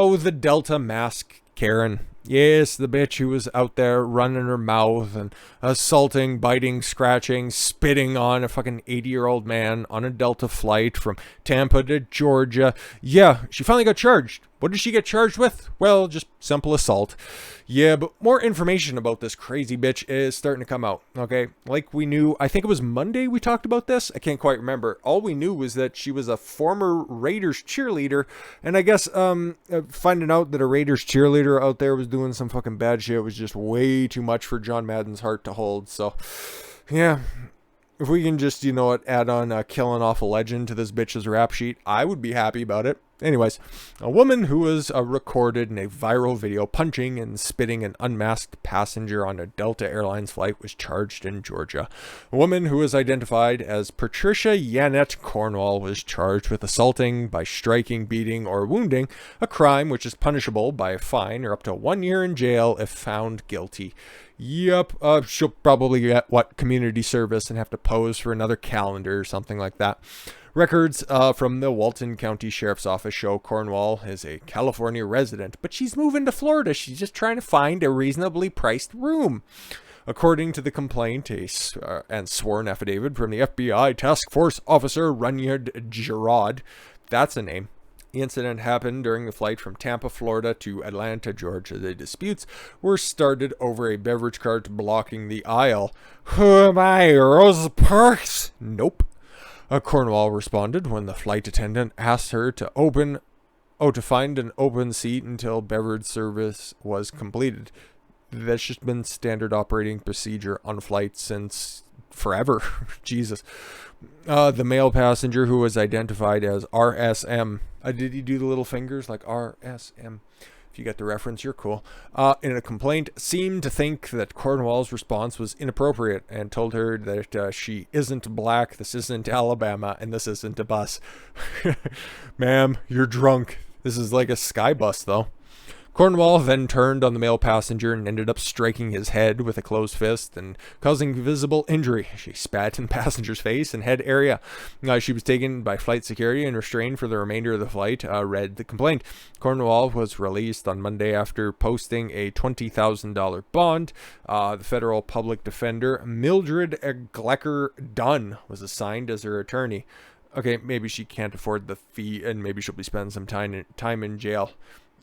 Oh, the Delta mask Karen. Yes, the bitch who was out there running her mouth and assaulting, biting, scratching, spitting on a fucking 80-year-old man on a Delta flight from Tampa to Georgia. Yeah, she finally got charged. What did she get charged with? Well, just simple assault. Yeah, but more information about this crazy bitch is starting to come out, okay? Like we knew, I think it was Monday we talked about this. I can't quite remember. All we knew was that she was a former Raiders cheerleader, and I guess finding out that a Raiders cheerleader out there was doing some fucking bad shit was just way too much for John Madden's heart to hold. So, yeah. If we can just, add on killing off a legend to this bitch's rap sheet, I would be happy about it. Anyways, a woman who was recorded in a viral video punching and spitting an unmasked passenger on a Delta Airlines flight was charged in Georgia. A woman who was identified as Patricia Cornwall was charged with assaulting by striking, beating, or wounding, a crime which is punishable by a fine or up to 1 year in jail if found guilty. Yep, she'll probably get, community service and have to pose for another calendar or something like that. Records from the Walton County Sheriff's Office show Cornwall is a California resident, but she's moving to Florida. She's just trying to find a reasonably priced room. According to the complaint, and sworn affidavit from the FBI Task Force Officer Runyard Gerard, that's a name. The incident happened during the flight from Tampa, Florida to Atlanta, Georgia. The disputes were started over a beverage cart blocking the aisle. Who am I, Rosa Parks? Nope. Cornwall responded when the flight attendant asked her to find an open seat until beverage service was completed. That's just been standard operating procedure on flights since forever. Jesus. The male passenger, who was identified as RSM. Did he do the little fingers like RSM? If you get the reference, you're cool. In a complaint, seemed to think that Cornwall's response was inappropriate and told her that she isn't black, this isn't Alabama, and this isn't a bus. Ma'am, you're drunk. This is like a sky bus, though. Cornwall then turned on the male passenger and ended up striking his head with a closed fist and causing visible injury. She spat in the passenger's face and head area. She was taken by flight security and restrained for the remainder of the flight, read the complaint. Cornwall was released on Monday after posting a $20,000 bond. The federal public defender, Mildred Glecker Dunn, was assigned as her attorney. Okay, maybe she can't afford the fee and maybe she'll be spending some time in jail.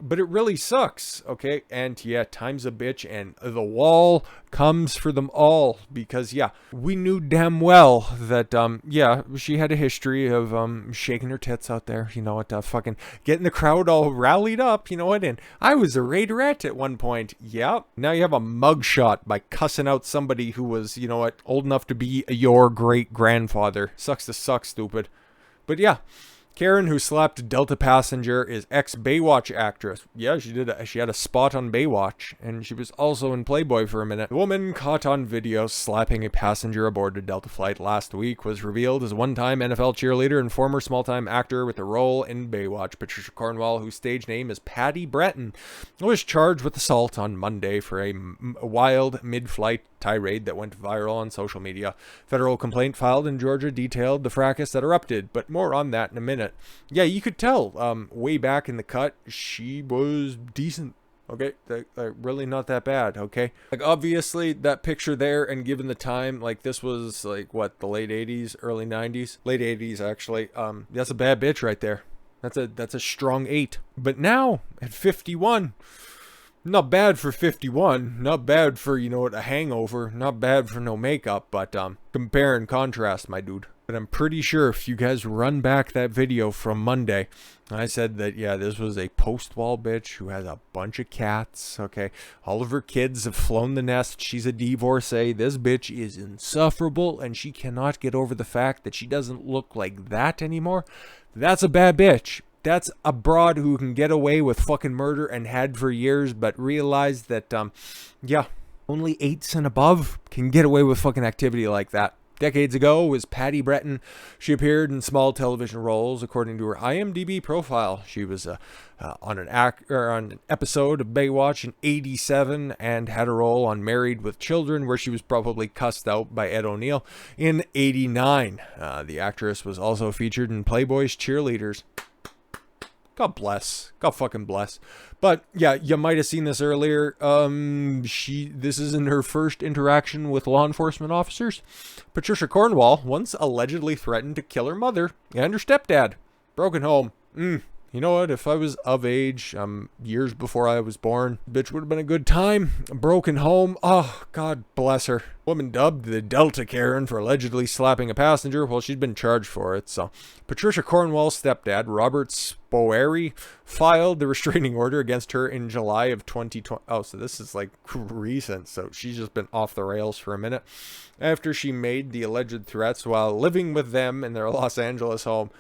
But it really sucks, okay? And yeah, time's a bitch, and the wall comes for them all. Because, yeah, we knew damn well that, she had a history of shaking her tits out there. You know what, fucking getting the crowd all rallied up, you know what? And I was a Raiderette at one point. Yeah, now you have a mugshot by cussing out somebody who was, you know what, old enough to be your great-grandfather. Sucks to suck, stupid. But yeah. Karen, who slapped Delta passenger, is ex-Baywatch actress. Yeah, she had a spot on Baywatch, and she was also in Playboy for a minute. The woman caught on video slapping a passenger aboard a Delta flight last week was revealed as a one-time NFL cheerleader and former small-time actor with a role in Baywatch. Patricia Cornwall, whose stage name is Patty Breton, was charged with assault on Monday for a wild mid-flight tirade that went viral on social media. Federal complaint filed in Georgia detailed the fracas that erupted, but more on that in a minute. Yeah, you could tell way back in the cut, she was decent. Okay, really not that bad, okay? Like, obviously, that picture there, and given the time, like, this was, like, what, the late 80s, early 90s? Late 80s, actually. That's a bad bitch right there. That's a strong 8. But now, at 51... Not bad for 51, not bad for, a hangover, not bad for no makeup, but compare and contrast, my dude. But I'm pretty sure if you guys run back that video from Monday, I said that, yeah, this was a post-wall bitch who has a bunch of cats, okay? All of her kids have flown the nest. She's a divorcee. This bitch is insufferable, and she cannot get over the fact that she doesn't look like that anymore. That's a bad bitch. That's a broad who can get away with fucking murder and had for years, but realized that, only 8s and above can get away with fucking activity like that. Decades ago was Patty Breton. She appeared in small television roles, according to her IMDb profile. She was on an episode of Baywatch in '87 and had a role on Married with Children, where she was probably cussed out by Ed O'Neill in '89. The actress was also featured in Playboy's Cheerleaders. God bless. God fucking bless. But yeah, you might have seen this earlier. This isn't her first interaction with law enforcement officers. Patricia Cornwall once allegedly threatened to kill her mother and her stepdad. Broken home. You know what? If I was of age, years before I was born, bitch would have been a good time. A broken home. Oh, God bless her. Woman dubbed the Delta Karen for allegedly slapping a passenger. Well, she's been charged for it. So, Patricia Cornwall's stepdad, Robert Spoeri, filed the restraining order against her in July of 2020. Oh, so this is like recent. So she's just been off the rails for a minute. After she made the alleged threats while living with them in their Los Angeles home.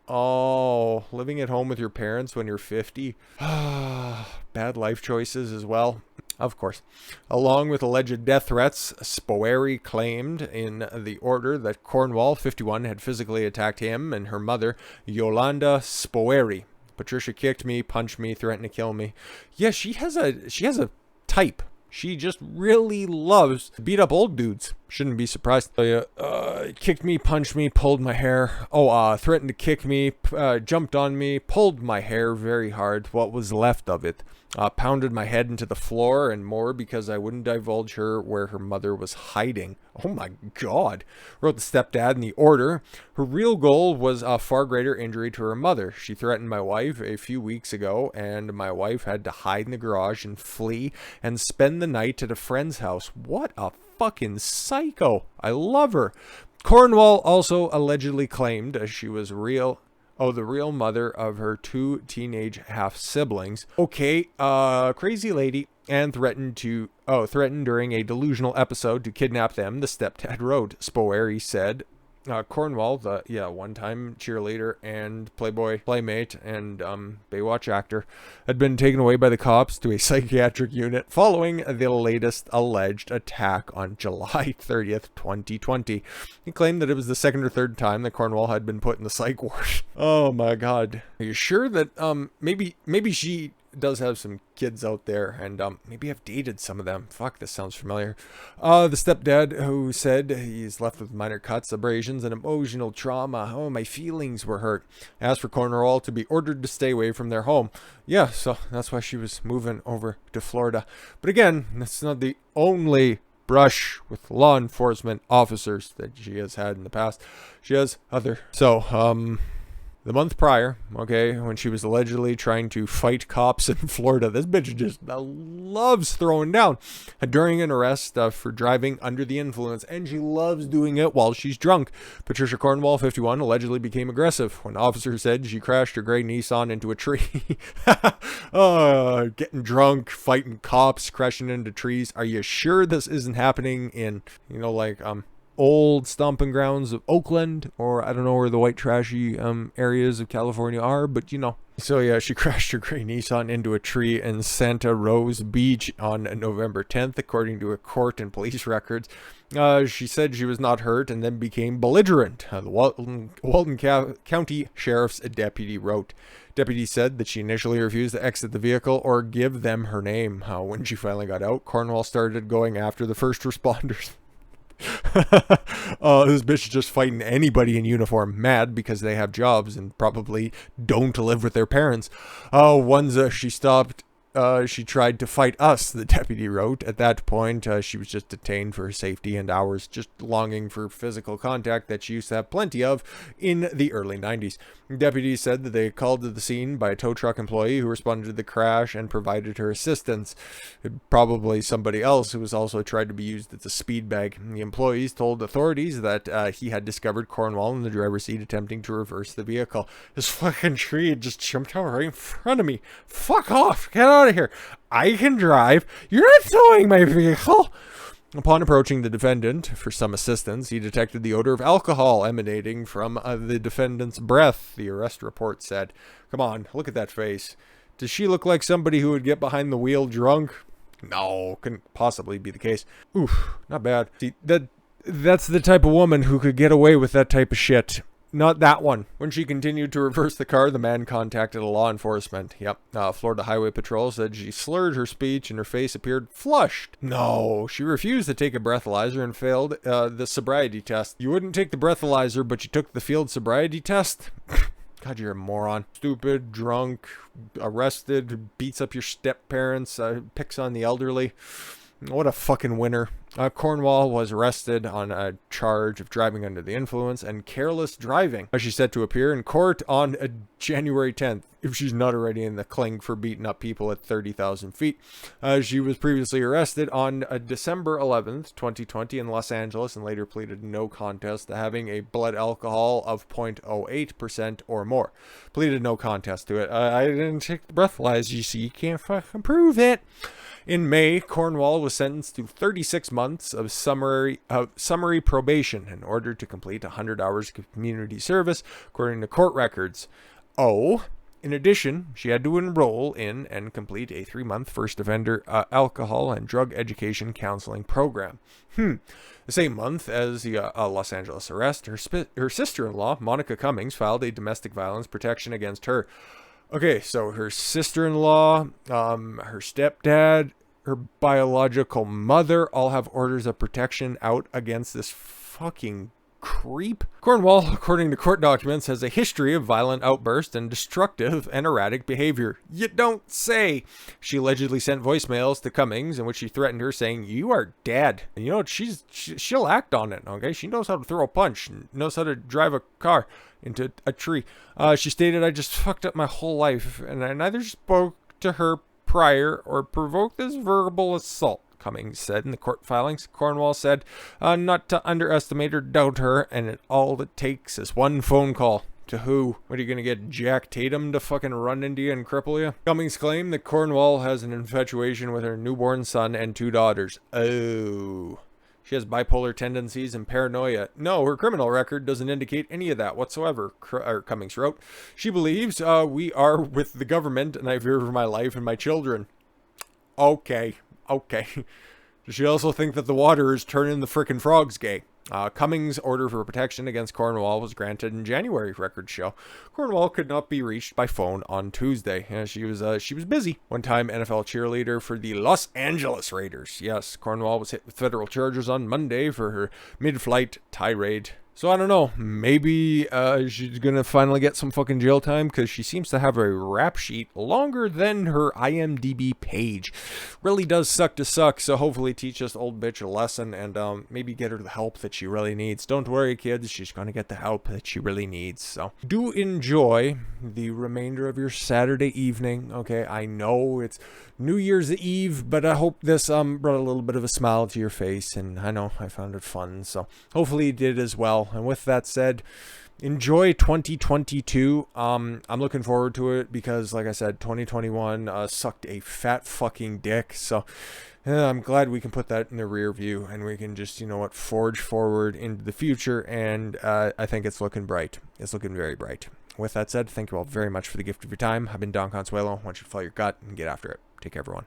Oh, living at home with your parents when you're 50. Bad life choices as well. Of course. Along with alleged death threats, Spoeri claimed in the order that Cornwall, 51, had physically attacked him and her mother, Yolanda Spoeri. Patricia kicked me, punched me, threatened to kill me. Yeah, she has a type. She just really loves to beat up old dudes. Shouldn't be surprised. Kicked me, punched me, pulled my hair. Threatened to kick me, jumped on me, pulled my hair very hard, what was left of it. Pounded my head into the floor and more because I wouldn't divulge her where her mother was hiding. Oh my God. Wrote the stepdad in the order. Her real goal was a far greater injury to her mother. She threatened my wife a few weeks ago, and my wife had to hide in the garage and flee and spend the night at a friend's house. What a fucking psycho. I love her. Cornwall also allegedly claimed she was the real mother of her 2 teenage half-siblings. Okay, crazy lady, and threatened during a delusional episode to kidnap them, the stepdad wrote. Spoeri said Cornwall, the one-time cheerleader and Playboy playmate and Baywatch actor, had been taken away by the cops to a psychiatric unit following the latest alleged attack on July 30th, 2020. He claimed that it was the second or third time that Cornwall had been put in the psych ward. Oh my God. Are you sure that maybe she does have some kids out there, and maybe I've dated some of them. Fuck, this sounds familiar. The stepdad, who said he's left with minor cuts, abrasions, and emotional trauma. Oh, my feelings were hurt. Asked for Cornwall to be ordered to stay away from their home. Yeah, so that's why she was moving over to Florida. But again, that's not the only brush with law enforcement officers that she has had in the past. She has other. So, the month prior, when she was allegedly trying to fight cops in Florida, this bitch just loves throwing down during an arrest for driving under the influence, and she loves doing it while she's drunk. Patricia Cornwall, 51, allegedly became aggressive when officers said she crashed her gray Nissan into a tree. Getting drunk, fighting cops, crashing into trees. Are you sure this isn't happening in, old stomping grounds of Oakland, or I don't know where the white trashy areas of California are, but So yeah, she crashed her gray Nissan into a tree in Santa Rosa Beach on November 10th, according to a court and police records. She said she was not hurt and then became belligerent. The Walton County Sheriff's deputy wrote. Deputy said that she initially refused to exit the vehicle or give them her name. When she finally got out, Cornwall started going after the first responders. This bitch is just fighting anybody in uniform, mad because they have jobs and probably don't live with their parents. Once she stopped, she tried to fight us, the deputy wrote. At that point, she was just detained for her safety and hours, just longing for physical contact that she used to have plenty of in the early 90s. Deputies said that they called to the scene by a tow truck employee who responded to the crash and provided her assistance. Probably somebody else who was also tried to be used as a speed bag. The employees told authorities that he had discovered Cornwall in the driver's seat attempting to reverse the vehicle. This fucking tree just jumped out right in front of me. Fuck off! Get out of here! I can drive. You're not towing my vehicle. Upon approaching the defendant for some assistance, he detected the odor of alcohol emanating from the defendant's breath, the arrest report said. Come on, look at that face. Does she look like somebody who would get behind the wheel drunk? No, couldn't possibly be the case. Oof, not bad. See, that's the type of woman who could get away with that type of shit. Not that one. When she continued to reverse the car, the man contacted law enforcement. Florida Highway Patrol said she slurred her speech and her face appeared flushed. No, she refused to take a breathalyzer and failed the sobriety test. You wouldn't take the breathalyzer, but you took the field sobriety test? God, you're a moron. Stupid, drunk, arrested, beats up your step-parents, picks on the elderly. What a fucking winner. Cornwall was arrested on a charge of driving under the influence and careless driving. She's set to appear in court on January 10th, if she's not already in the cling for beating up people at 30,000 feet. She was previously arrested on December 11th, 2020 in Los Angeles and later pleaded no contest to having a blood alcohol of 0.08% or more. Pleaded no contest to it. I didn't take the breathalyzer, you see, you can't fucking prove it. In May, Cornwall was sentenced to 36 months of summary probation in order to complete 100 hours of community service, according to court records. In addition, she had to enroll in and complete a 3-month first offender alcohol and drug education counseling program. The same month as the Los Angeles arrest, her sister-in-law, Monica Cummings, filed a domestic violence protection against her. Okay, so her sister-in-law, her stepdad, her biological mother all have orders of protection out against this fucking creep. Cornwall, according to court documents, has a history of violent outbursts and destructive and erratic behavior. You don't say. She allegedly sent voicemails to Cummings in which she threatened her, saying, "You are dead." And you know, she'll act on it, okay? She knows how to throw a punch, knows how to drive a car into a tree. She stated, "I just fucked up my whole life, and I neither spoke to her prior or provoked this verbal assault," Cummings said in the court filings. Cornwall said not to underestimate or doubt her, and all it takes is one phone call. To who? What, are you going to get Jack Tatum to fucking run into you and cripple you? Cummings claimed that Cornwall has an infatuation with her newborn son and 2 daughters. Oh. She has bipolar tendencies and paranoia. No, her criminal record doesn't indicate any of that whatsoever, Cummings wrote. She believes we are with the government and I fear for my life and my children. Okay. Does she also think that the water is turning the frickin' frogs gay? Cummings' order for protection against Cornwall was granted in January, records show. Cornwall could not be reached by phone on Tuesday. She was busy. One-time NFL cheerleader for the Los Angeles Raiders. Yes, Cornwall was hit with federal charges on Monday for her mid-flight tirade. So I don't know, maybe she's gonna finally get some fucking jail time because she seems to have a rap sheet longer than her IMDb page. Really does suck to suck, so hopefully teach this old bitch a lesson and maybe get her the help that she really needs. Don't worry, kids, she's gonna get the help that she really needs. So do enjoy the remainder of your Saturday evening. Okay, I know it's New Year's Eve, but I hope this brought a little bit of a smile to your face, and I know I found it fun, so hopefully you did as well. And with that said, enjoy 2022. I'm looking forward to it because, like I said, 2021 sucked a fat fucking dick, so I'm glad we can put that in the rear view and we can just, you know what, forge forward into the future, and I think it's looking bright. It's looking very bright. With that said, thank you all very much for the gift of your time. I've been Don Consuelo. I want you to follow your gut and get after it. Take care, everyone.